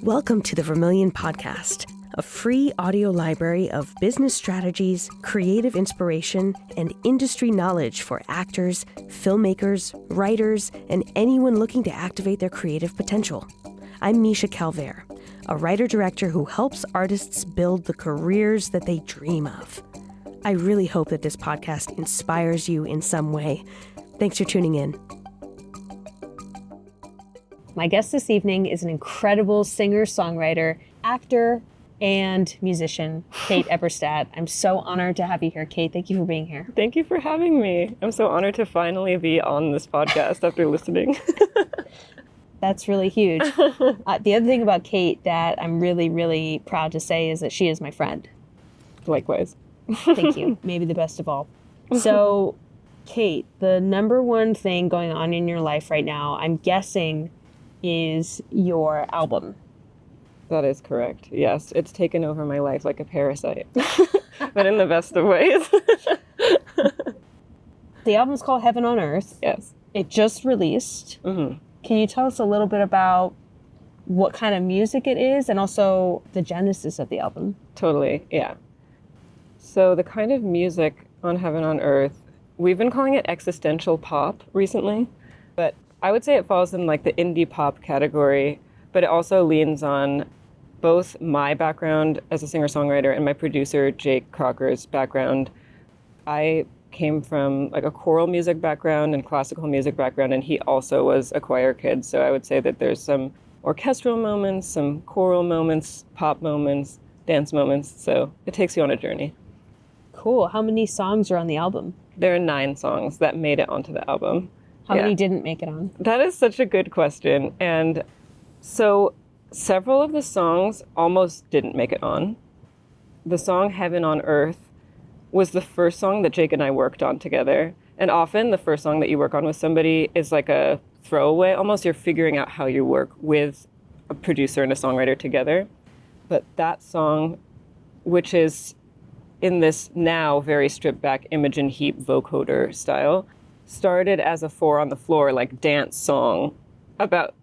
Welcome to the Vermilion Podcast, a free audio library of business strategies, creative inspiration, and industry knowledge for actors, filmmakers, writers, and anyone looking to activate their creative potential. I'm Misha Calvert, a writer-director who helps artists build the careers that they dream of. I really hope that this podcast inspires you in some way. Thanks for tuning in. My guest this evening is an incredible singer-songwriter, actor, and musician, Kate Eberstadt. I'm so honored to have you here, Kate. Thank you for being here. Thank you for having me. I'm so honored to finally be on this podcast after listening. That's really huge. The other thing about Kate that I'm really, really proud to say is that she is my friend. Likewise. Thank you. Maybe the best of all. So, Kate, the number one thing going on in your life right now, I'm guessing, is your album. That is correct. Yes, it's taken over my life like a parasite, but in the best of ways. The album's called Heaven on Earth. Yes. It just released. Mm-hmm. Can you tell us a little bit about what kind of music it is and also the genesis of the album? Totally, yeah. So the kind of music on Heaven on Earth, we've been calling it existential pop recently, but I would say it falls in like the indie pop category, but it also leans on both my background as a singer-songwriter and my producer, Jake Crocker's background. I came from like a choral music background and classical music background, and he also was a choir kid. So I would say that there's some orchestral moments, some choral moments, pop moments, dance moments. So it takes you on a journey. Cool. How many songs are on the album? There are 9 songs that made it onto the album. How many didn't make it on? That is such a good question. And so several of the songs almost didn't make it on. The song Heaven on Earth was the first song that Jake and I worked on together. And often the first song that you work on with somebody is like a throwaway. Almost you're figuring out how you work with a producer and a songwriter together. But that song, which is in this now very stripped back Imogen Heap vocoder style, started as a 4 on the floor, like dance song about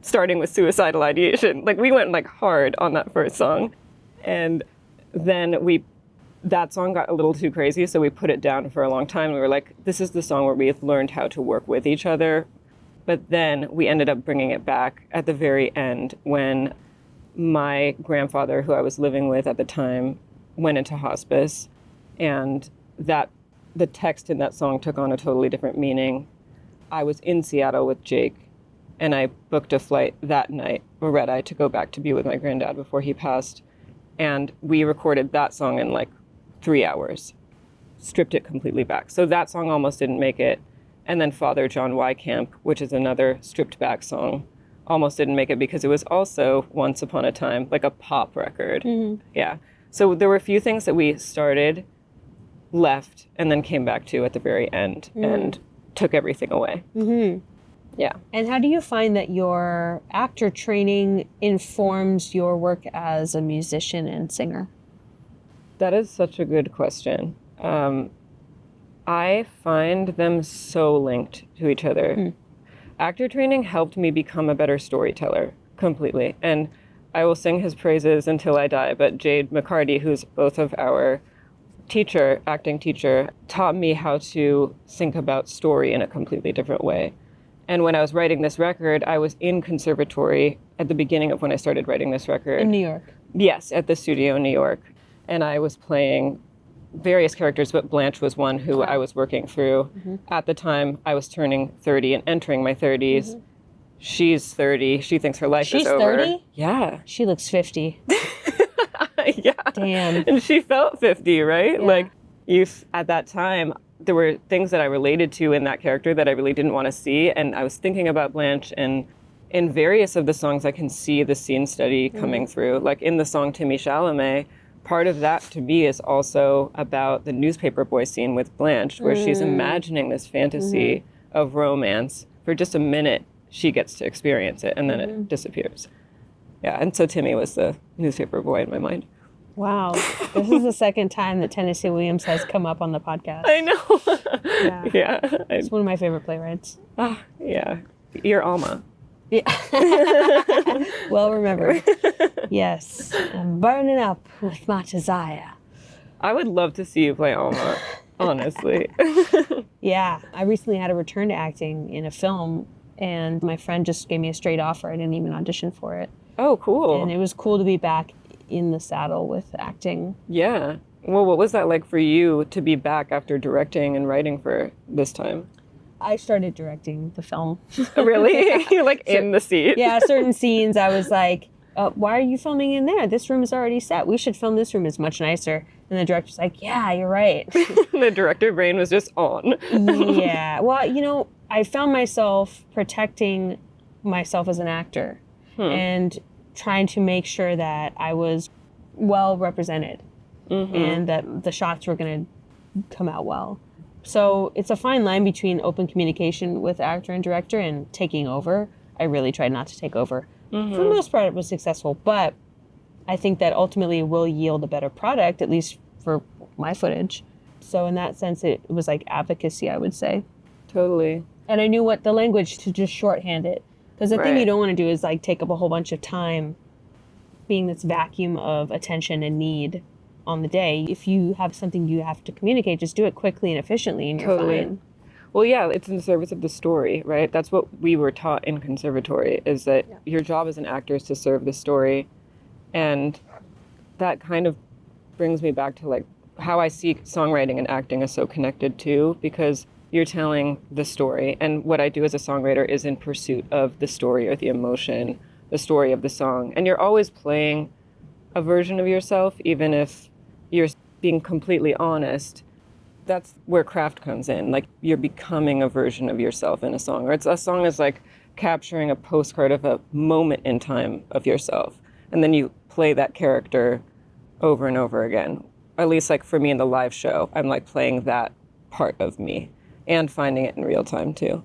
starting with suicidal ideation. Like we went like hard on that first song. And then that song got a little too crazy. So we put it down for a long time. We were like, this is the song where we have learned how to work with each other. But then we ended up bringing it back at the very end when my grandfather, who I was living with at the time, went into hospice, and the text in that song took on a totally different meaning. I was in Seattle with Jake, and I booked a flight that night, a red-eye, to go back to be with my granddad before he passed. And we recorded that song in like 3 hours, stripped it completely back. So that song almost didn't make it. And then Father John Wycamp, which is another stripped back song, almost didn't make it because it was also Once Upon a Time, like a pop record. Mm-hmm. Yeah. So there were a few things that we started, left, and then came back to at the very end and took everything away. Mm-hmm. Yeah. And how do you find that your actor training informs your work as a musician and singer? That is such a good question. I find them so linked to each other. Mm. Actor training helped me become a better storyteller completely. And I will sing his praises until I die, but Jade McCarty, who's both of our acting teacher, taught me how to think about story in a completely different way. And when I was writing this record, I was in conservatory at the beginning of when I started writing this record. In New York? Yes, at the studio in New York. And I was playing various characters, but Blanche was one who I was working through. Mm-hmm. At the time, I was turning 30 and entering my 30s. Mm-hmm. She's 30. She thinks her life is over. She's 30? Yeah. She looks 50. Yeah. Damn. And she felt 50, right? Yeah. Like, at that time, there were things that I related to in that character that I really didn't want to see. And I was thinking about Blanche, and in various of the songs, I can see the scene study coming through. Like in the song Timmy Chalamet, part of that to me is also about the newspaper boy scene with Blanche, where she's imagining this fantasy of romance. For just a minute, she gets to experience it, and then it disappears. Yeah, and so Timmy was the newspaper boy in my mind. Wow. This is the second time that Tennessee Williams has come up on the podcast. I know. Yeah. It's one of my favorite playwrights. Yeah. Your Alma. Yeah. Well remembered. Yes. I'm burning up with my desire. I would love to see you play Alma, honestly. Yeah. I recently had a return to acting in a film, and my friend just gave me a straight offer. I didn't even audition for it. Oh, cool. And it was cool to be back in the saddle with acting. Yeah. Well, what was that like for you to be back after directing and writing for this time? I started directing the film. Really? You're like in the seat? Yeah, certain scenes I was like, why are you filming in there? This room is already set. We should film this room. It's much nicer. And the director's like, yeah, you're right. The director brain was just on. Yeah. Well, I found myself protecting myself as an actor and trying to make sure that I was well represented and that the shots were going to come out well. So it's a fine line between open communication with actor and director and taking over. I really tried not to take over. For the most part, it was successful, but I think that ultimately will yield a better product, at least for my footage. So in that sense, it was like advocacy, I would say. Totally. And I knew what the language to just shorthand it. Because the thing Right. you don't want to do is like take up a whole bunch of time being this vacuum of attention and need on the day. If you have something you have to communicate, just do it quickly and efficiently and you're Totally. fine. Well, yeah, it's in the service of the story, right? That's what we were taught in conservatory, is that your job as an actor is to serve the story. And that kind of brings me back to like how I see songwriting and acting as so connected too, because you're telling the story. And what I do as a songwriter is in pursuit of the story or the emotion, the story of the song. And you're always playing a version of yourself, even if you're being completely honest. That's where craft comes in. Like you're becoming a version of yourself in a song, or a song is like capturing a postcard of a moment in time of yourself. And then you play that character over and over again. At least like for me in the live show, I'm like playing that part of me and finding it in real time too.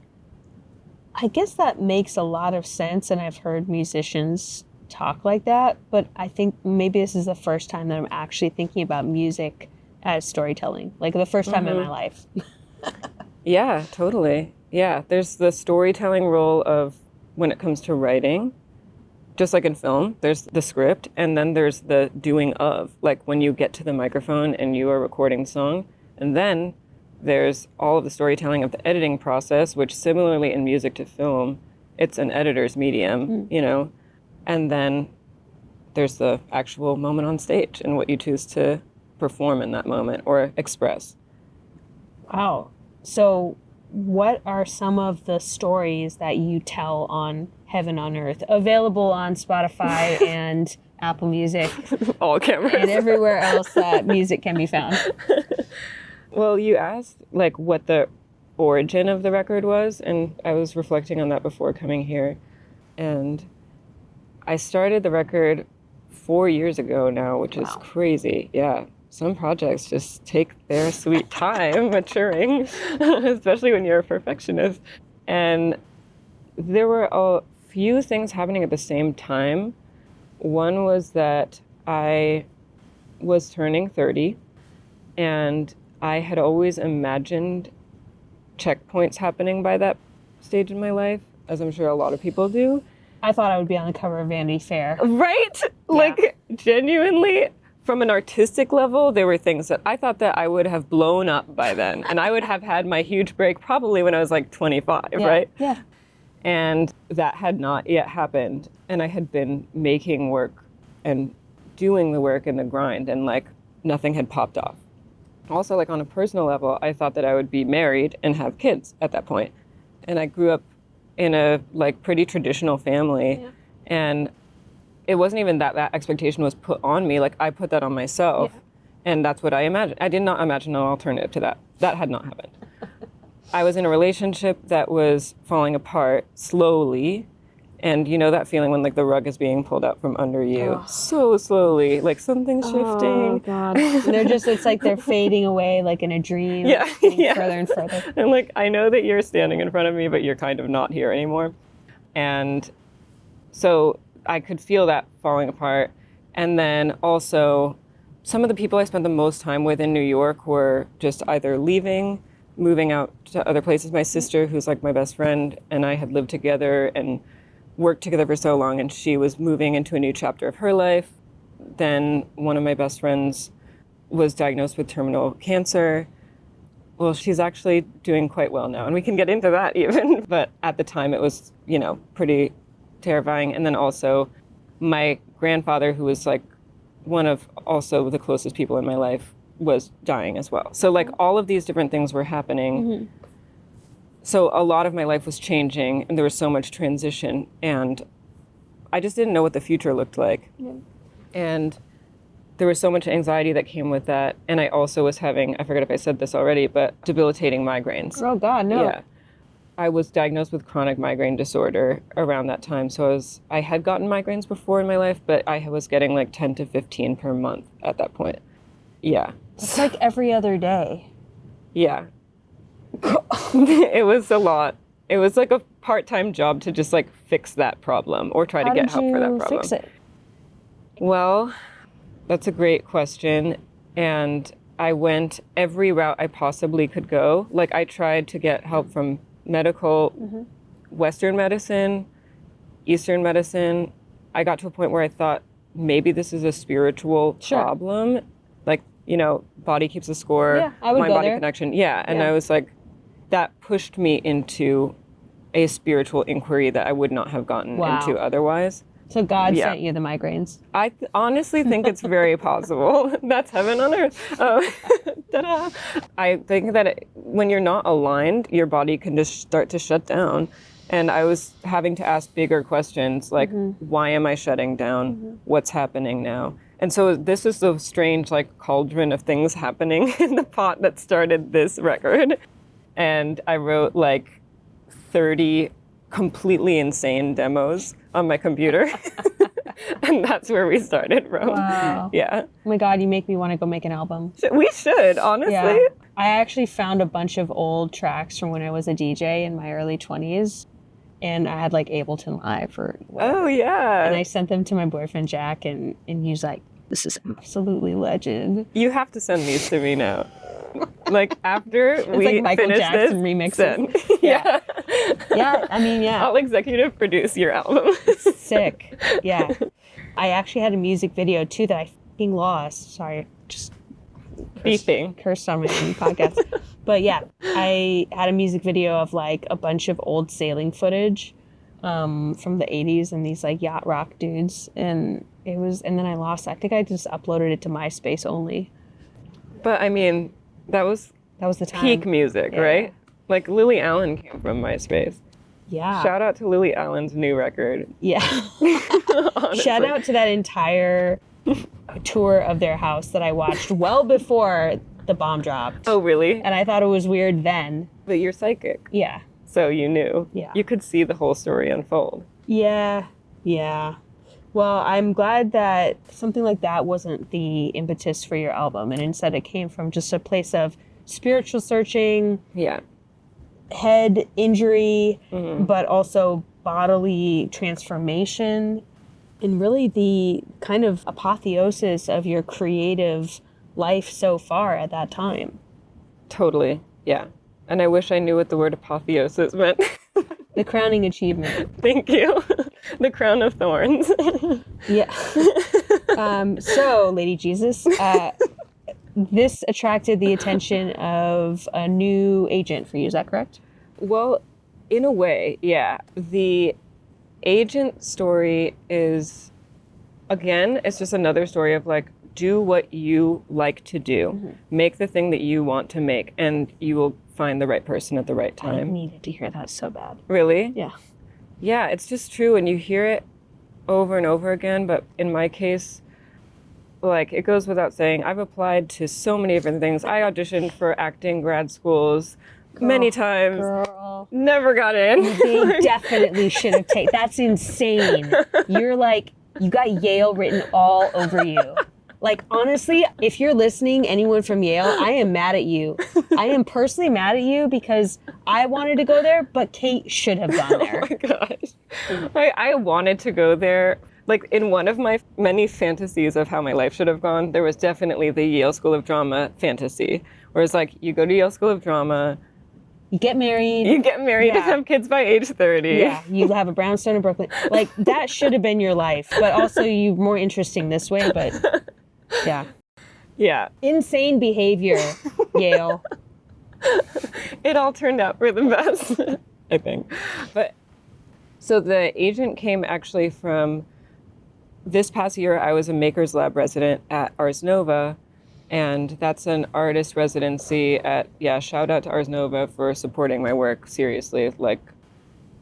I guess that makes a lot of sense, and I've heard musicians talk like that, but I think maybe this is the first time that I'm actually thinking about music as storytelling, like the first time in my life. Yeah, totally. Yeah, there's the storytelling role of when it comes to writing, just like in film, there's the script, and then there's the doing of, like when you get to the microphone and you are recording the song, and then there's all of the storytelling of the editing process, which similarly in music to film, it's an editor's medium, and then there's the actual moment on stage and what you choose to perform in that moment or express. Wow. So what are some of the stories that you tell on Heaven on Earth, available on Spotify and Apple Music All cameras. and everywhere else that music can be found? Well, you asked like what the origin of the record was, and I was reflecting on that before coming here. And I started the record 4 years ago now, which is crazy. Yeah. Some projects just take their sweet time maturing, especially when you're a perfectionist. And there were a few things happening at the same time. One was that I was turning 30, and I had always imagined checkpoints happening by that stage in my life, as I'm sure a lot of people do. I thought I would be on the cover of Vanity Fair. Right? Like, genuinely, from an artistic level, there were things that I thought that I would have blown up by then. And I would have had my huge break probably when I was like 25, right? Yeah. And that had not yet happened. And I had been making work and doing the work and the grind, and like nothing had popped off. Also, like on a personal level, I thought that I would be married and have kids at that point. And I grew up in a like pretty traditional family, and it wasn't even that expectation was put on me. Like I put that on myself, and that's what I imagined. I did not imagine an alternative to that. That had not happened. I was in a relationship that was falling apart slowly, and you know that feeling when like the rug is being pulled out from under you so slowly, like something's shifting. Oh God! And it's like they're fading away, like in a dream. Further and further. And like I know that you're standing in front of me, but you're kind of not here anymore. And so I could feel that falling apart. And then also, some of the people I spent the most time with in New York were just either leaving, moving out to other places. My sister, who's like my best friend, and I had lived together, and worked together for so long, and she was moving into a new chapter of her life. Then one of my best friends was diagnosed with terminal cancer. Well, she's actually doing quite well now, and we can get into that even. But at the time, it was, pretty terrifying. And then also my grandfather, who was like one of also the closest people in my life, was dying as well. So like all of these different things were happening. Mm-hmm. So a lot of my life was changing, and there was so much transition, and I just didn't know what the future looked like. Yeah. And there was so much anxiety that came with that. And I also was having, I forget if I said this already, but debilitating migraines. Oh God, no. Yeah. I was diagnosed with chronic migraine disorder around that time. So I had gotten migraines before in my life, but I was getting like 10 to 15 per month at that point. Yeah. It's like every other day. Yeah. It was a lot. It was like a part-time job to just like fix that problem or try to get help for that problem. How did you fix it? Well, that's a great question. And I went every route I possibly could go. Like I tried to get help from medical, mm-hmm. Western medicine, Eastern medicine. I got to a point where I thought maybe this is a spiritual problem. Like, body keeps a score, yeah, I would mind go body there. connection. Yeah. And I was like, that pushed me into a spiritual inquiry that I would not have gotten into otherwise. So God sent you the migraines. I honestly think it's very possible. That's heaven on earth. Ta-da. I think that when you're not aligned, your body can just start to shut down. And I was having to ask bigger questions like, mm-hmm. why am I shutting down? Mm-hmm. What's happening now? And so this is the strange like cauldron of things happening in the pot that started this record. And I wrote like 30 completely insane demos on my computer. And that's where we started from. Wow. Yeah. Oh my God, you make me want to go make an album. We should, honestly. Yeah. I actually found a bunch of old tracks from when I was a DJ in my early 20s. And I had like Ableton Live or whatever. Oh, yeah. And I sent them to my boyfriend, Jack, and he was like, this is absolutely legend. You have to send these to me now. Like after it's we like Michael finish Jackson this, remixes. Yeah. Yeah, I mean, yeah. I'll executive produce your album. Sick. Yeah. I actually had a music video too that I fucking lost. Sorry, just cursed on my podcast. But yeah, I had a music video of like a bunch of old sailing footage from the 80s and these like yacht rock dudes. And then I lost it. I think I just uploaded it to MySpace only. But I mean, that was the time. Peak music, right? Like Lily Allen came from MySpace. Yeah. Shout out to Lily Allen's new record. Yeah. Shout out to that entire tour of their house that I watched well before the bomb dropped. Oh, really? And I thought it was weird then. But you're psychic. Yeah. So you knew. Yeah. You could see the whole story unfold. Yeah. Yeah. Well, I'm glad that something like that wasn't the impetus for your album, and instead it came from just a place of spiritual searching, head injury, mm-hmm. but also bodily transformation, and really the kind of apotheosis of your creative life so far at that time. Totally, yeah. And I wish I knew what the word apotheosis meant. The crowning achievement. Thank you. The crown of thorns. Yeah. So, Lady Jesus, this attracted the attention of a new agent for you, is that correct? Well, in a way, yeah. The agent story is, again, it's just another story of like, do what you like to do. Mm-hmm. Make the thing that you want to make, and you will find the right person at the right time. I needed to hear that so bad. Really? Yeah. Yeah, it's just true, and you hear it over and over again, but in my case, like, it goes without saying, I've applied to so many different things. I auditioned for acting grad schools many times. Girl. Never got in. They definitely should have taken. That's insane. You're like, you got Yale written all over you. Like, honestly, if you're listening, anyone from Yale, I am mad at you. I am personally mad at you because I wanted to go there, but Kate should have gone there. Oh my gosh. I wanted to go there. Like, in one of my many fantasies of how my life should have gone, there was definitely the Yale School of Drama fantasy, where it's like, you go to Yale School of Drama, You get married. You get married and have kids by age 30. Yeah, you have a brownstone in Brooklyn. Like, that should have been your life, but also you're more interesting this way, but yeah. Yeah. Insane behavior, Yale. It all turned out for the best, I think. But so the agent came actually from this past year. I was a Maker's Lab resident at Ars Nova, and that's an artist residency at, shout out to Ars Nova for supporting my work, seriously. Like,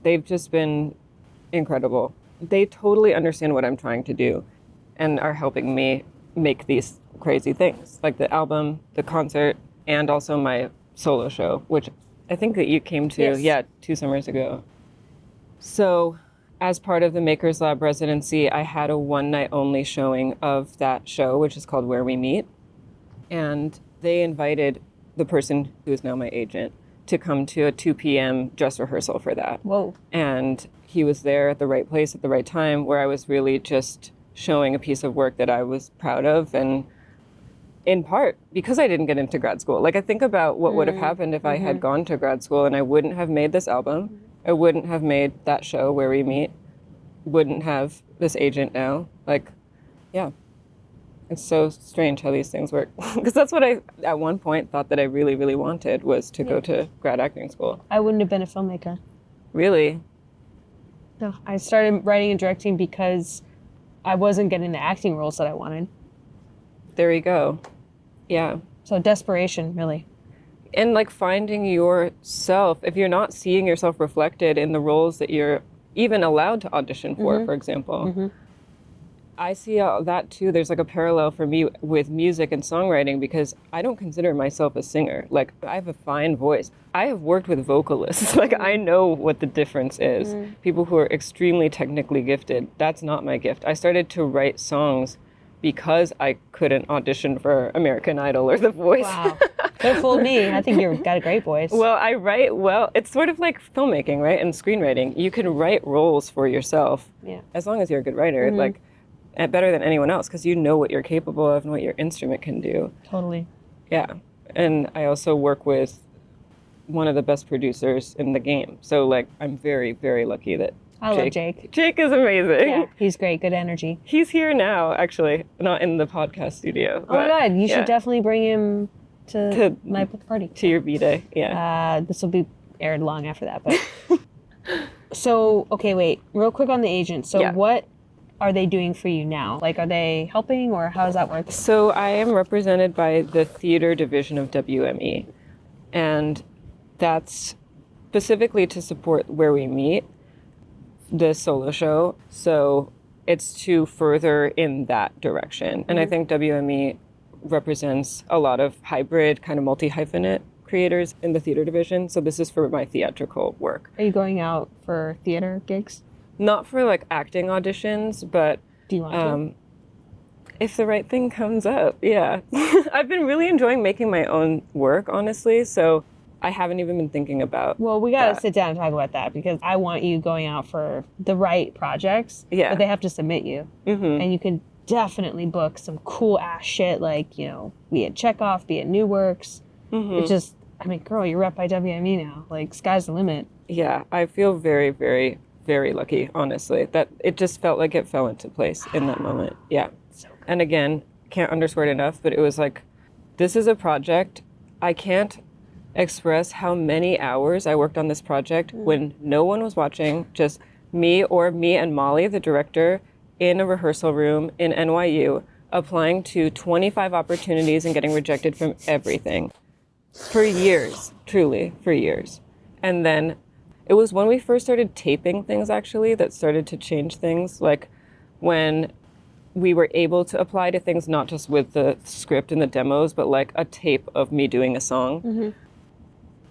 they've just been incredible. They totally understand what I'm trying to do and are helping me make these crazy things, like the album, the concert, and also my solo show, which I think that you came to, 2 summers ago. So as part of the Maker's Lab residency, I had a one-night only showing of that show, which is called Where We Meet. And they invited the person who is now my agent to come to a 2 p.m. dress rehearsal for that. Whoa. And he was there at the right place at the right time, where I was really just showing a piece of work that I was proud of, and in part because I didn't get into grad school. Like, I think about what would have happened if I had gone to grad school, and I wouldn't have made this album. I wouldn't have made that show Where We Meet. Wouldn't have this agent now. Like, yeah. It's so strange how these things work. Because that's what I, at one point, thought that I really, really wanted, was to go to grad acting school. I wouldn't have been a filmmaker. Really? No, I started writing and directing because I wasn't getting the acting roles that I wanted. There you go. Yeah. So desperation, really. And like finding yourself, if you're not seeing yourself reflected in the roles that you're even allowed to audition for example. I see that too. There's like a parallel for me with music and songwriting, because I don't consider myself a singer. Like, I have a fine voice. I have worked with vocalists. Like, I know what the difference is. People who are extremely technically gifted, that's not my gift. I started to write songs because I couldn't audition for American Idol or The Voice. Wow. Don't fool me. I think you've got a great voice. Well, I write well. It's sort of like filmmaking, right? And screenwriting. You can write roles for yourself as long as you're a good writer, like, better than anyone else, because you know what you're capable of and what your instrument can do. Totally. Yeah. And I also work with one of the best producers in the game. So, like, I'm very, very lucky that I love Jake. Jake is amazing. Yeah, he's great. Good energy. He's here now, actually, not in the podcast studio. Oh my God, you should definitely bring him to my party. To your B-Day, yeah. This will be aired long after that, but... So, okay, wait. Real quick on the agent. So what are they doing for you now? Like, are they helping, or how does that work? So I am represented by the theater division of WME, and that's specifically to support Where We Meet, the solo show. So it's to further in that direction. And I think WME represents a lot of hybrid, kind of multi-hyphenate creators in the theater division. So this is for my theatrical work. Are you going out for theater gigs? Not for like acting auditions, but do you want to? If the right thing comes up, yeah. I've been really enjoying making my own work, honestly. So I haven't even been thinking about. Well, we got to sit down and talk about that, because I want you going out for the right projects. Yeah. But they have to submit you. And you can definitely book some cool ass shit, like, you know, be it Chekhov, be it New Works. It's just, I mean, girl, you're rep by WME now. Like, sky's the limit. Yeah, I feel very, very, very lucky, honestly. That it just felt like it fell into place in that moment. Yeah. So good. And again, can't underscore it enough, but it was like, this is a project. I can't express how many hours I worked on this project when no one was watching, just me and Molly, the director, in a rehearsal room in NYU, applying to 25 opportunities and getting rejected from everything for years, truly, for years. And then it was when we first started taping things, actually, that started to change things. Like, when we were able to apply to things not just with the script and the demos, but like a tape of me doing a song.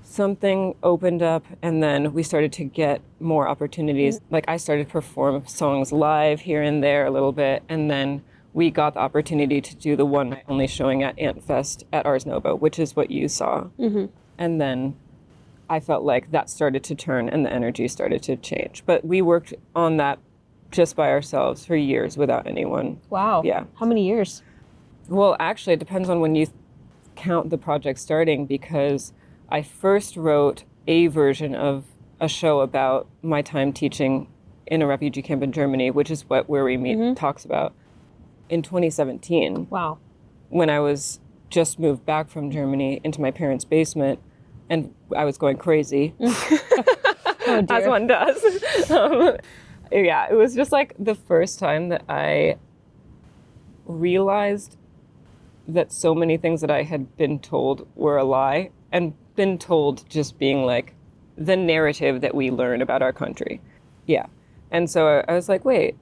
Something opened up, and then we started to get more opportunities. Like, I started to perform songs live here and there a little bit, and then we got the opportunity to do the one night only showing at Antfest at Ars Nova, which is what you saw. And then I felt like that started to turn and the energy started to change. But we worked on that just by ourselves for years without anyone. Wow. Yeah. How many years? Well, actually, it depends on when you count the project starting, because I first wrote a version of a show about my time teaching in a refugee camp in Germany, which is what Where We Meet talks about, in 2017. Wow. When I was just moved back from Germany into my parents' basement, and I was going crazy, Oh, dear. as one does. Yeah, it was just like the first time that I realized that so many things that I had been told were a lie, and been told just being like the narrative that we learn about our country. Yeah. And so I was like, wait,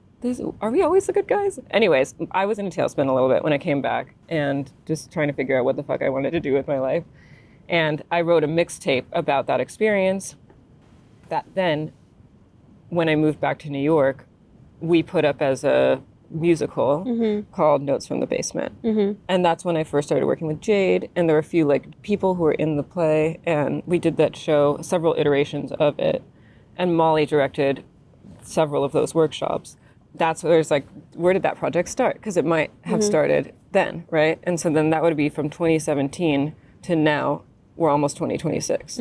are we always the good guys? Anyways, I was in a tailspin a little bit when I came back and just trying to figure out what the fuck I wanted to do with my life. And I wrote a mixtape about that experience that then, when I moved back to New York, we put up as a musical called Notes from the Basement. And that's when I first started working with Jade, and there were a few like people who were in the play, and we did that show, several iterations of it, and Molly directed several of those workshops. That's where it's like, where did that project start? Because it might have started then, right? And so then that would be from 2017 to now, we're almost 2026.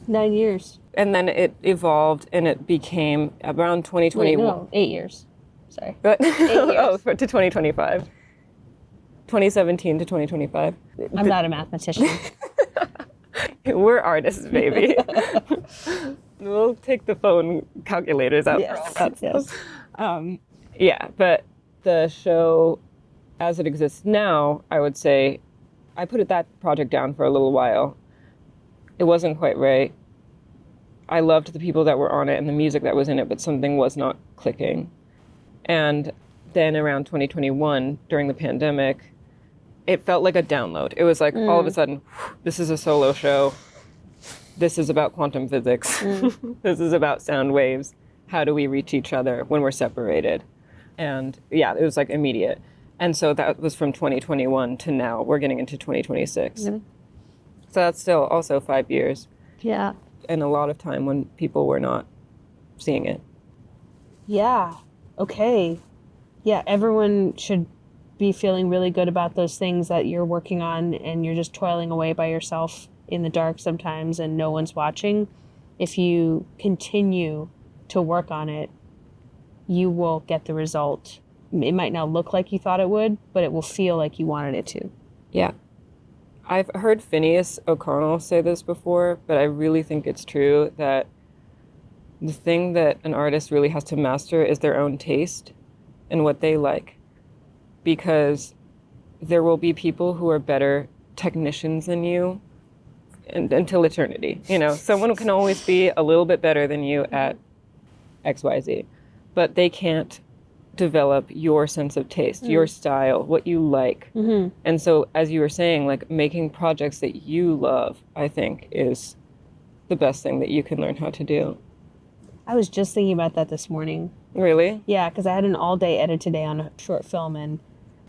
9 years. And then it evolved, and it became around 2021. Wait, no, 8 years. Sorry. But, 8 years. oh, to 2025. 2017 to 2025. I'm not a mathematician. We're artists, baby. We'll take the phone calculators out. Yes. Yeah, but the show, as it exists now, I would say, I put that project down for a little while. It wasn't quite right. I loved the people that were on it and the music that was in it, but something was not clicking. And then around 2021, during the pandemic, it felt like a download. It was like, all of a sudden, this is a solo show. This is about quantum physics. This is about sound waves. How do we reach each other when we're separated? And yeah, it was like immediate. And so that was from 2021 to now. We're getting into 2026. So that's still also 5 years. Yeah. And a lot of time when people were not seeing it. Yeah. Okay. Yeah, everyone should be feeling really good about those things that you're working on, and you're just toiling away by yourself in the dark sometimes and no one's watching. If you continue to work on it, you will get the result. It might not look like you thought it would, but it will feel like you wanted it to. Yeah. I've heard Phineas O'Connell say this before, but I really think it's true that the thing that an artist really has to master is their own taste and what they like. Because there will be people who are better technicians than you until eternity. You know, someone can always be a little bit better than you at XYZ, but they can't develop your sense of taste, your style, what you like. And so, as you were saying, like making projects that you love, I think is the best thing that you can learn how to do. I was just thinking about that this morning. Really? Yeah, because I had an all-day edit today on a short film, and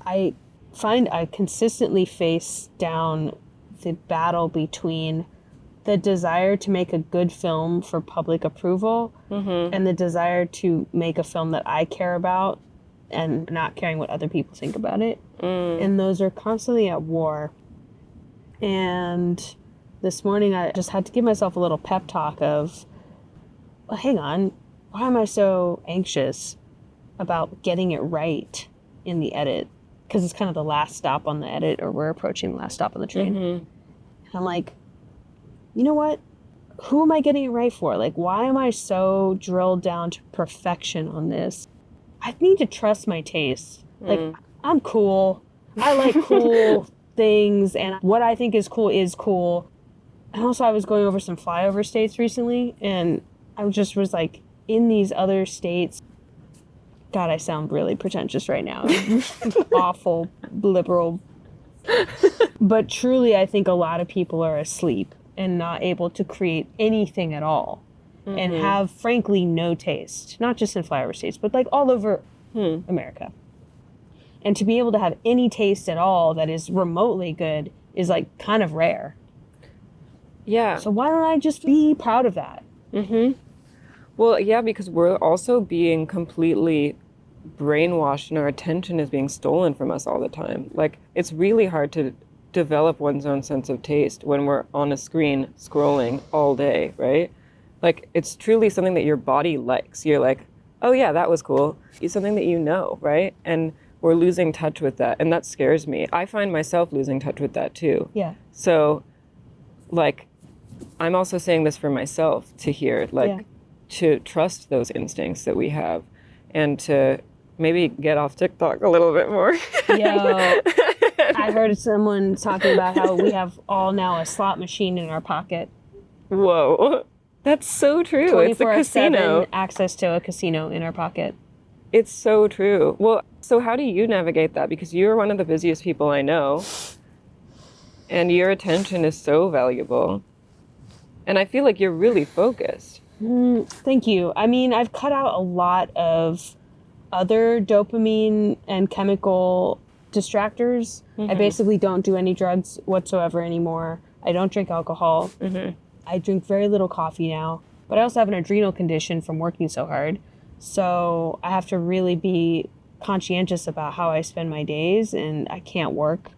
I find I consistently face down the battle between the desire to make a good film for public approval and the desire to make a film that I care about and not caring what other people think about it. And those are constantly at war. And this morning I just had to give myself a little pep talk of, well, hang on, why am I so anxious about getting it right in the edit? Because it's kind of the last stop on the edit, or we're approaching the last stop on the train. And I'm like, you know what? Who am I getting it right for? Like, why am I so drilled down to perfection on this? I need to trust my taste. Like, I'm cool. I like cool things, and what I think is cool is cool. And also, I was going over some flyover states recently, and I just was like, in these other states, God, I sound really pretentious right now. Awful, liberal. But truly, I think a lot of people are asleep and not able to create anything at all, and have, frankly, no taste. Not just in flyover states, but like all over America. And to be able to have any taste at all that is remotely good is like kind of rare. Yeah. So why don't I just be proud of that? Well, yeah, because we're also being completely brainwashed and our attention is being stolen from us all the time. Like, it's really hard to develop one's own sense of taste when we're on a screen scrolling all day, right? Like, it's truly something that your body likes. You're like, oh yeah, that was cool. It's something that you know, right? And we're losing touch with that. And that scares me. I find myself losing touch with that too. Yeah. So, like, I'm also saying this for myself to hear, like, to trust those instincts that we have and to maybe get off TikTok a little bit more. Yo, I heard someone talking about how we have all now a slot machine in our pocket. Whoa. That's so true. It's a casino. Access to a casino in our pocket. It's so true. Well, so how do you navigate that? Because you're one of the busiest people I know, and your attention is so valuable. And I feel like you're really focused. Thank you. I mean, I've cut out a lot of other dopamine and chemical distractors. I basically don't do any drugs whatsoever anymore. I don't drink alcohol. I drink very little coffee now, but I also have an adrenal condition from working so hard. So I have to really be conscientious about how I spend my days, and I can't work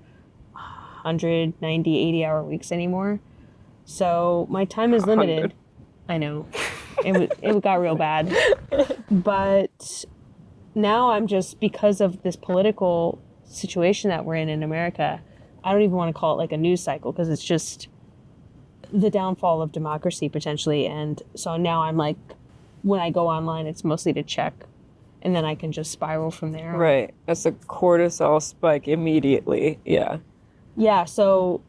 190, 80-hour weeks anymore. So my time is limited. 100. I know. It got real bad. But now I'm just, because of this political situation that we're in America, I don't even want to call it like a news cycle, because it's just the downfall of democracy potentially. And so now I'm like, when I go online, it's mostly to check, and then I can just spiral from there. Right. That's a cortisol spike immediately. Yeah. Yeah. So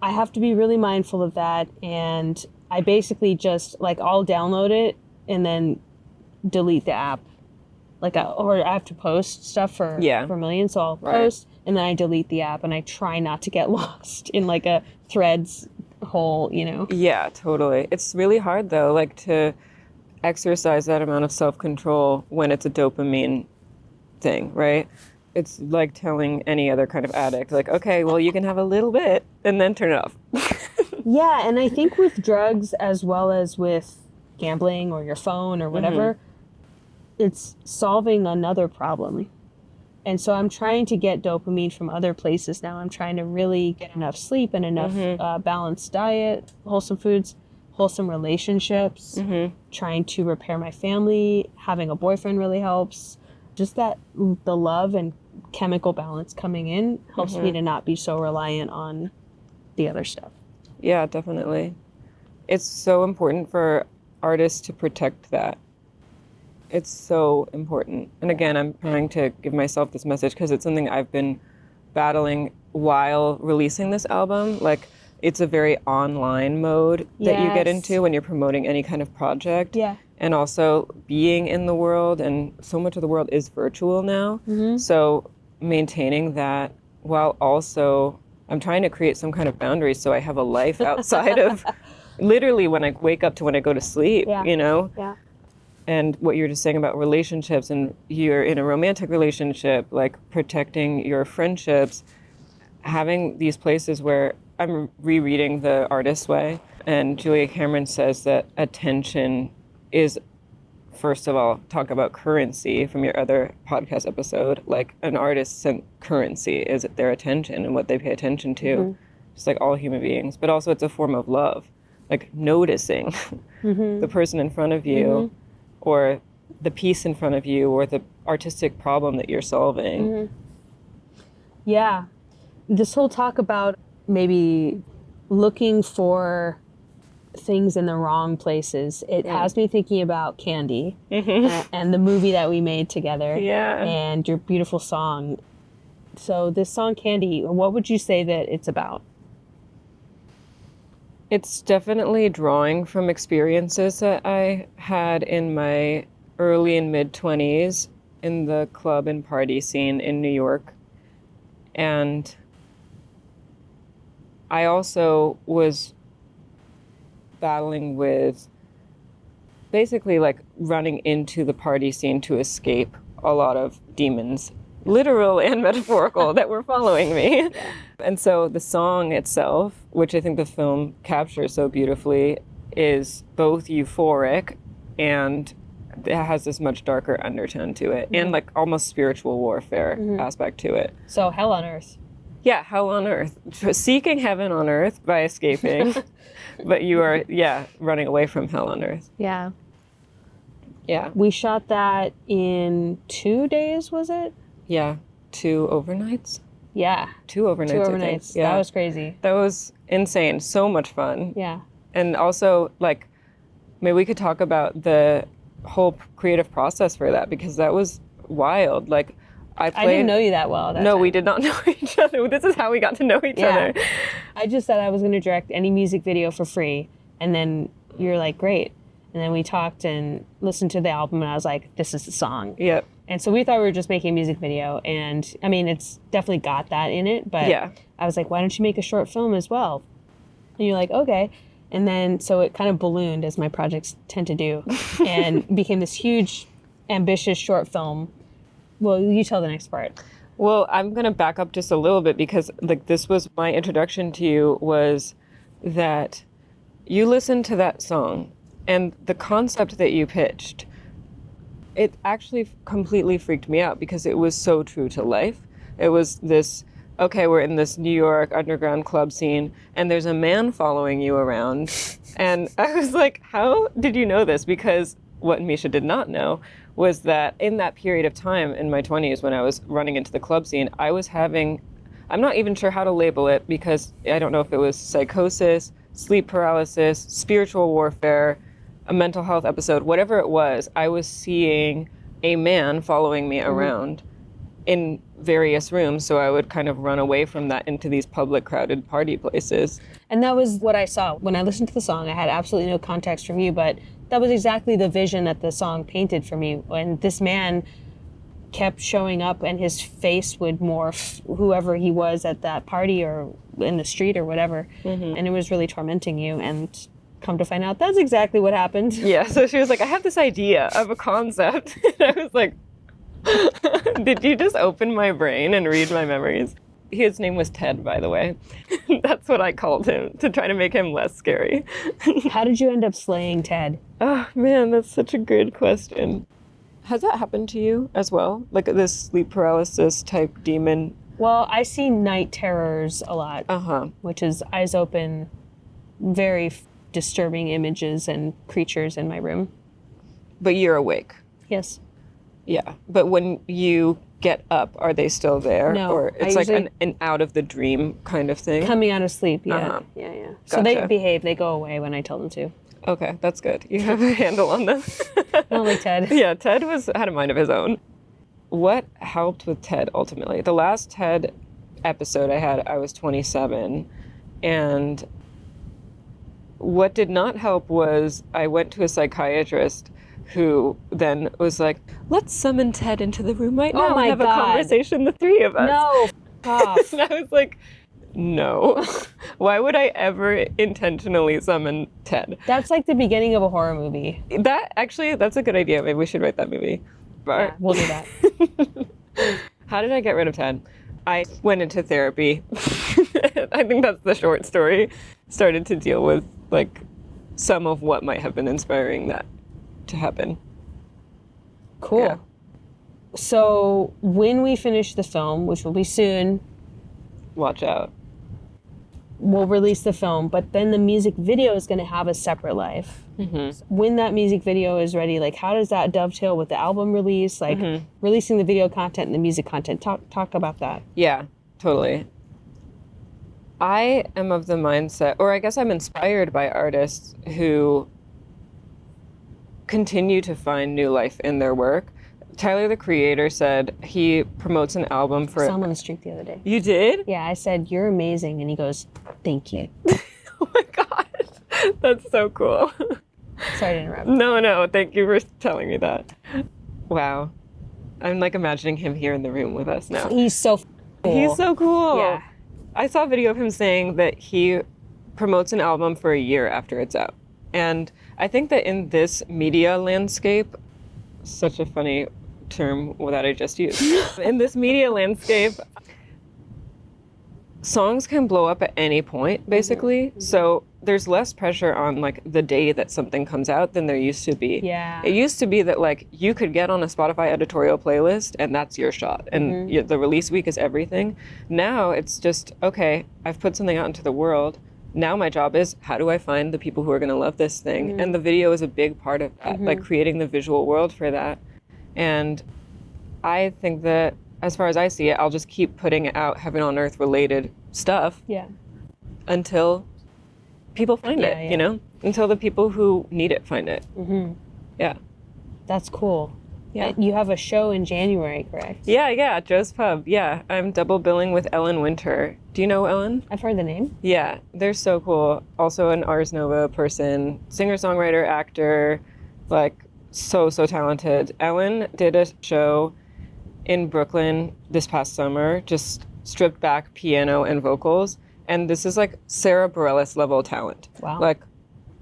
I have to be really mindful of that. And I basically just, like, I'll download it and then delete the app. Like, or I have to post stuff for millions, so I'll post and then I delete the app, and I try not to get lost in like a Threads hole, you know? Yeah, totally. It's really hard though, like, to exercise that amount of self-control when it's a dopamine thing, right? It's like telling any other kind of addict, like, okay, well, you can have a little bit and then turn it off. Yeah, and I think with drugs as well as with gambling or your phone or whatever, it's solving another problem. And so I'm trying to get dopamine from other places now. I'm trying to really get enough sleep and enough balanced diet, wholesome foods, wholesome relationships, trying to repair my family. Having a boyfriend really helps. Just that the love and chemical balance coming in helps me to not be so reliant on the other stuff. Yeah, definitely. It's so important for artists to protect that. It's so important. And again, I'm trying to give myself this message because it's something I've been battling while releasing this album. Like, it's a very online mode that you get into when you're promoting any kind of project. Yeah. And also being in the world, and so much of the world is virtual now. So maintaining that while also I'm trying to create some kind of boundaries so I have a life outside of literally when I wake up to when I go to sleep, you know? Yeah. And what you're just saying about relationships, and you're in a romantic relationship, like protecting your friendships, having these places where I'm rereading The Artist's Way, and Julia Cameron says that attention is, first of all, talk about currency from your other podcast episode, like an artist's currency is their attention and what they pay attention to, just like all human beings. But also it's a form of love, like noticing the person in front of you, or the piece in front of you, or the artistic problem that you're solving. Yeah. This whole talk about maybe looking for things in the wrong places, it has me thinking about Candy and the movie that we made together, and your beautiful song. So this song, Candy, what would you say that it's about? It's definitely drawing from experiences that I had in my early and mid-20s in the club and party scene in New York. And I also was battling with basically like running into the party scene to escape a lot of demons, literal and metaphorical, that were following me. And so the song itself, which I think the film captures so beautifully, is both euphoric and it has this much darker undertone to it, and like almost spiritual warfare aspect to it. So hell on earth. Yeah, hell on earth. Seeking heaven on earth by escaping, but you are, running away from hell on earth. Yeah. Yeah. We shot that in 2 days, was it? Yeah. 2 overnights? Yeah. 2 overnights, 2 I overnights. think. Yeah. That was crazy. That was insane. So much fun. Yeah. And also, like, maybe we could talk about the whole creative process for that, because that was wild. Like, I didn't know you that well. No, we did not know each other. This is how we got to know each other. I just said I was going to direct any music video for free. And then you're like, great. And then we talked and listened to the album, and I was like, this is the song. Yep. And so we thought we were just making a music video. And I mean, it's definitely got that in it. But I was like, why don't you make a short film as well? And you're like, okay. And then so it kind of ballooned, as my projects tend to do, and became this huge, ambitious short film. Well, you tell the next part. Well, I'm going to back up just a little bit, because like this was my introduction to you, was that you listened to that song and the concept that you pitched, it actually completely freaked me out, because it was so true to life. It was this, okay, we're in this New York underground club scene and there's a man following you around. And I was like, how did you know this? Because what Misha did not know was that in that period of time in my 20s, when I was running into the club scene, I was having, I'm not even sure how to label it, because I don't know if it was psychosis, sleep paralysis, spiritual warfare, a mental health episode, whatever it was, I was seeing a man following me around in various rooms. So I would kind of run away from that into these public crowded party places. And that was what I saw. When I listened to the song, I had absolutely no context from you, but that was exactly the vision that the song painted for me. When this man kept showing up and his face would morph whoever he was at that party or in the street or whatever. And it was really tormenting you. And come to find out, that's exactly what happened. Yeah, so she was like, I have this idea of a concept. And I was like, did you just open my brain and read my memories? His name was Ted, by the way. That's what I called him, to try to make him less scary. How did you end up slaying Ted? Oh, man, that's such a good question. Has that happened to you as well? Like this sleep paralysis type demon? Well, I see night terrors a lot, which is eyes open, very disturbing images and creatures in my room. But you're awake? Yes. Yeah. But when you get up, are they still there? No. Or it's like an out of the dream kind of thing? Coming out of sleep, yeah. Yeah. So they behave, they go away when I tell them to. Okay, that's good. You have a handle on them. Not like Ted. Yeah, Ted had a mind of his own. What helped with Ted ultimately? The last Ted episode I had, I was 27, and what did not help was I went to a psychiatrist who then was like, let's summon Ted into the room right now and have a conversation, the three of us. No, off. And I was like, no. Why would I ever intentionally summon Ted? That's like the beginning of a horror movie. That's a good idea. Maybe we should write that movie. Yeah, we'll do that. How did I get rid of Ted? I went into therapy. I think that's the short story. Started to deal with like some of what might have been inspiring that to happen. Cool. Yeah. So when we finish the film, which will be soon, watch out. We'll release the film, but then the music video is going to have a separate life. When that music video is ready, like how does that dovetail with the album release? Like releasing the video content and the music content. Talk about that. Yeah, totally. I am of the mindset, or I guess I'm inspired by artists who continue to find new life in their work. Tyler, the Creator, said he promotes an album for... I saw him on the street the other day. You did? Yeah, I said, you're amazing. And he goes, thank you. Oh my God. That's so cool. Sorry to interrupt. No, thank you for telling me that. Wow. I'm like imagining him here in the room with us now. He's so cool. He's so cool. Yeah. I saw a video of him saying that he promotes an album for a year after it's out. And I think that in this media landscape, such a funny term that I just used. In this media landscape, songs can blow up at any point, basically. So there's less pressure on like the day that something comes out than there used to be. Yeah. It used to be that like you could get on a Spotify editorial playlist and that's your shot. And the release week is everything. Now it's just, okay, I've put something out into the world. Now my job is, how do I find the people who are going to love this thing? And the video is a big part of that, like creating the visual world for that. And I think that as far as I see it, I'll just keep putting out heaven on earth related stuff until people find it, you know, until the people who need it find it. Yeah. That's cool. Yeah. You have a show in January, correct? Yeah, Joe's Pub. Yeah, I'm double billing with Ellen Winter. Do you know Ellen? I've heard the name. Yeah, they're so cool. Also an Ars Nova person, singer-songwriter, actor, like so talented. Ellen did a show in Brooklyn this past summer, just stripped back piano and vocals. And this is like Sarah Bareilles level talent. Wow. Like,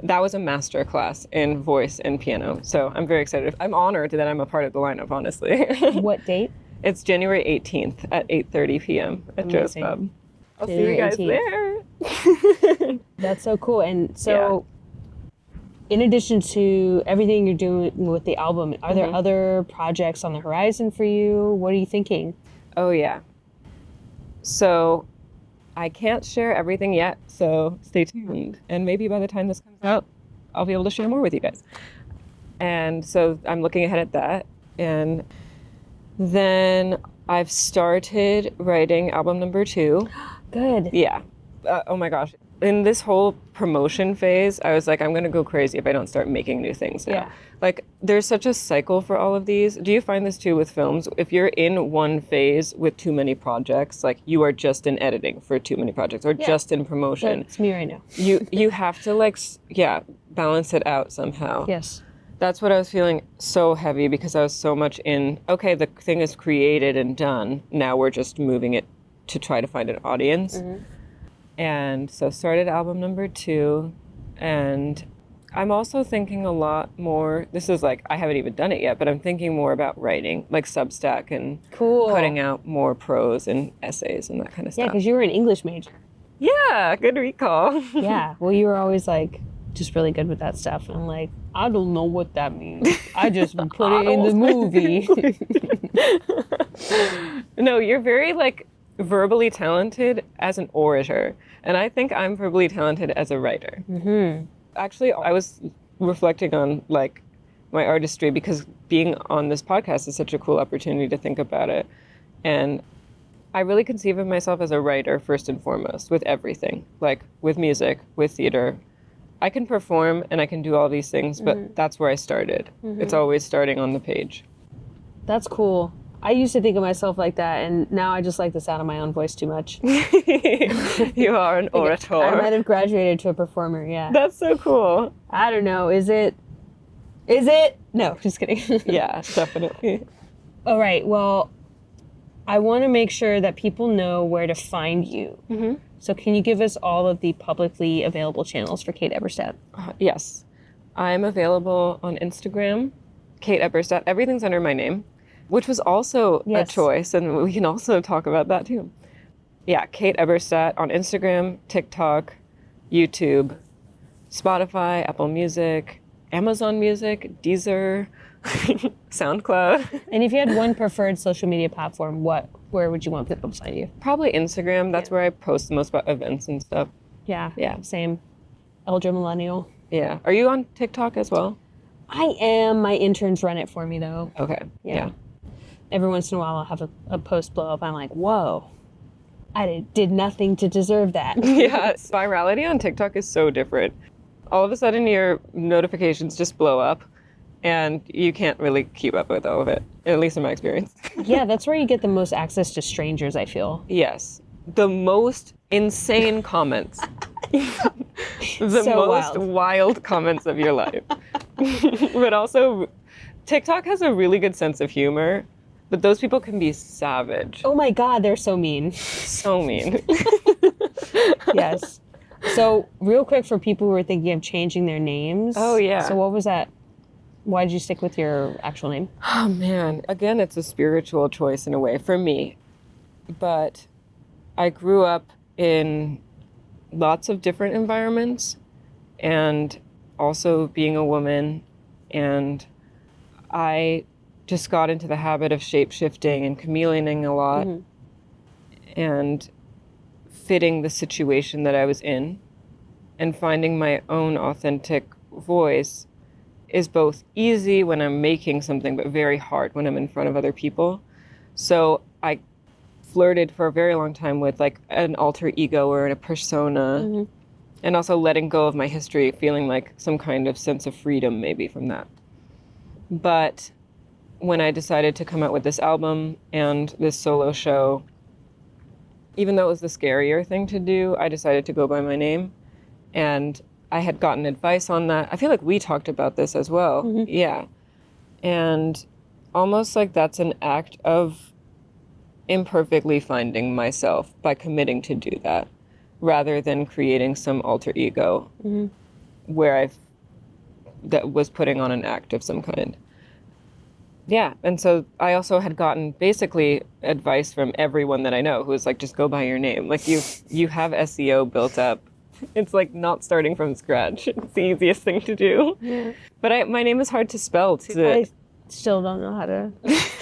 that was a master class in voice and piano. So I'm very excited. I'm honored that I'm a part of the lineup, honestly. What date? It's January 18th at 8:30 p.m. at Joe's Pub. I'll see you guys there. That's so cool. And so in addition to everything you're doing with the album, are there other projects on the horizon for you? What are you thinking? Oh, yeah. So I can't share everything yet, so stay tuned. And maybe by the time this comes out, I'll be able to share more with you guys. And so I'm looking ahead at that. And then I've started writing album number 2. Good. Yeah. Oh my gosh. In this whole promotion phase, I was like, I'm going to go crazy if I don't start making new things now. Yeah. Like, there's such a cycle for all of these. Do you find this too with films? If you're in one phase with too many projects, like you are just in editing for too many projects or just in promotion. It's me right now. You have to like, balance it out somehow. Yes. That's what I was feeling so heavy because I was so much in, okay, the thing is created and done. Now we're just moving it to try to find an audience. And so started album number 2, and I'm also thinking a lot more, this is like, I haven't even done it yet, but I'm thinking more about writing, like Substack and putting out more prose and essays and that kind of stuff. Yeah, because you were an English major. Yeah, good recall. Yeah, well, you were always like, just really good with that stuff. And I'm like, I don't know what that means. I just put it in the movie. No, you're very like verbally talented as an orator. And I think I'm verbally talented as a writer. Actually, I was reflecting on like my artistry because being on this podcast is such a cool opportunity to think about it. And I really conceive of myself as a writer first and foremost with everything, like with music, with theater. I can perform and I can do all these things, but that's where I started. It's always starting on the page. That's cool. I used to think of myself like that, and now I just like the sound of my own voice too much. You are an orator. I might have graduated to a performer, yeah. That's so cool. I don't know. Is it? No, just kidding. Yeah, definitely. All right. Well, I want to make sure that people know where to find you. So can you give us all of the publicly available channels for Kate Eberstadt? Yes. I'm available on Instagram, Kate Eberstadt. Everything's under my name, which was also a choice, and we can also talk about that too. Yeah, Kate Eberstadt on Instagram, TikTok, YouTube, Spotify, Apple Music, Amazon Music, Deezer, SoundCloud. And if you had one preferred social media platform, where would you want people to find you? Probably Instagram. That's where I post the most about events and stuff. Yeah. Yeah. Same. Elder Millennial. Yeah. Are you on TikTok as well? I am. My interns run it for me, though. Okay. Yeah. Every once in a while, I'll have a post blow up. I'm like, whoa, I did nothing to deserve that. Yeah. Virality on TikTok is so different. All of a sudden, your notifications just blow up, and you can't really keep up with all of it, at least in my experience. Yeah, that's where you get the most access to strangers, I feel. Yes. The most insane comments. The So most wild comments of your life. But also, TikTok has a really good sense of humor, but those people can be savage. Oh my God, they're so mean. So mean. Yes. So real quick for people who are thinking of changing their names. Oh, yeah. So what was that? Why did you stick with your actual name? Oh, man. Again, it's a spiritual choice in a way for me. But I grew up in lots of different environments, and also being a woman. And I just got into the habit of shape-shifting and chameleoning a lot and fitting the situation that I was in, and finding my own authentic voice is both easy when I'm making something, but very hard when I'm in front of other people. So I flirted for a very long time with like an alter ego or a persona, and also letting go of my history, feeling like some kind of sense of freedom maybe from that. But when I decided to come out with this album and this solo show, even though it was the scarier thing to do, I decided to go by my name. And I had gotten advice on that. I feel like we talked about this as well. Yeah. And almost like that's an act of imperfectly finding myself by committing to do that, rather than creating some alter ego where that was putting on an act of some kind. Yeah, and so I also had gotten basically advice from everyone that I know who was like, just go by your name. Like you have SEO built up. It's like not starting from scratch. It's the easiest thing to do. Yeah. But my name is hard to spell too. I still don't know how to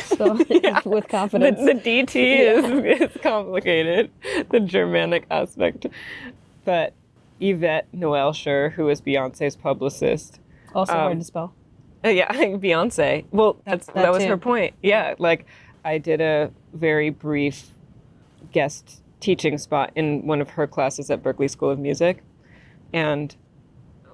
spell it with confidence. The DT is complicated, the Germanic aspect. But Yvette Noel-Schur, who is Beyonce's publicist. Also hard to spell. Yeah, Beyonce. Well, that was her point. Yeah, like I did a very brief guest teaching spot in one of her classes at Berklee School of Music. And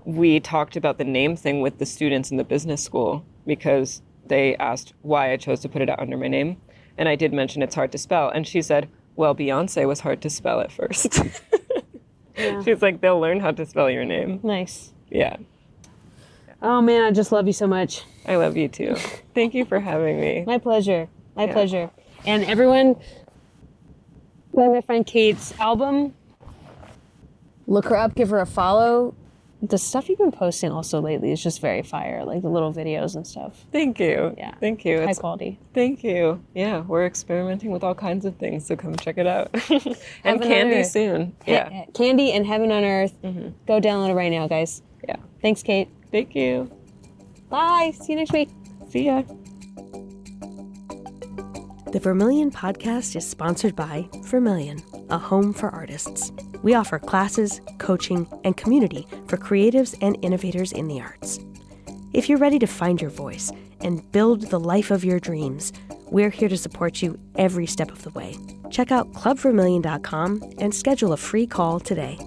we talked about the name thing with the students in the business school because they asked why I chose to put it out under my name. And I did mention it's hard to spell. And she said, well, Beyonce was hard to spell at first. Yeah. She's like, they'll learn how to spell your name. Nice. Yeah. Oh, man, I just love you so much. I love you, too. Thank you for having me. My pleasure. My pleasure. And everyone, play my friend Kate's album. Look her up. Give her a follow. The stuff you've been posting also lately is just very fire, like the little videos and stuff. Thank you. Yeah. Thank you. High quality. Thank you. Yeah, we're experimenting with all kinds of things, so come check it out. And Candy soon. Yeah. Candy and Heaven on Earth. Go download it right now, guys. Yeah. Thanks, Kate. Thank you. Bye. See you next week. See ya. The Vermilion Podcast is sponsored by Vermilion, a home for artists. We offer classes, coaching, and community for creatives and innovators in the arts. If you're ready to find your voice and build the life of your dreams, we're here to support you every step of the way. Check out clubvermilion.com and schedule a free call today.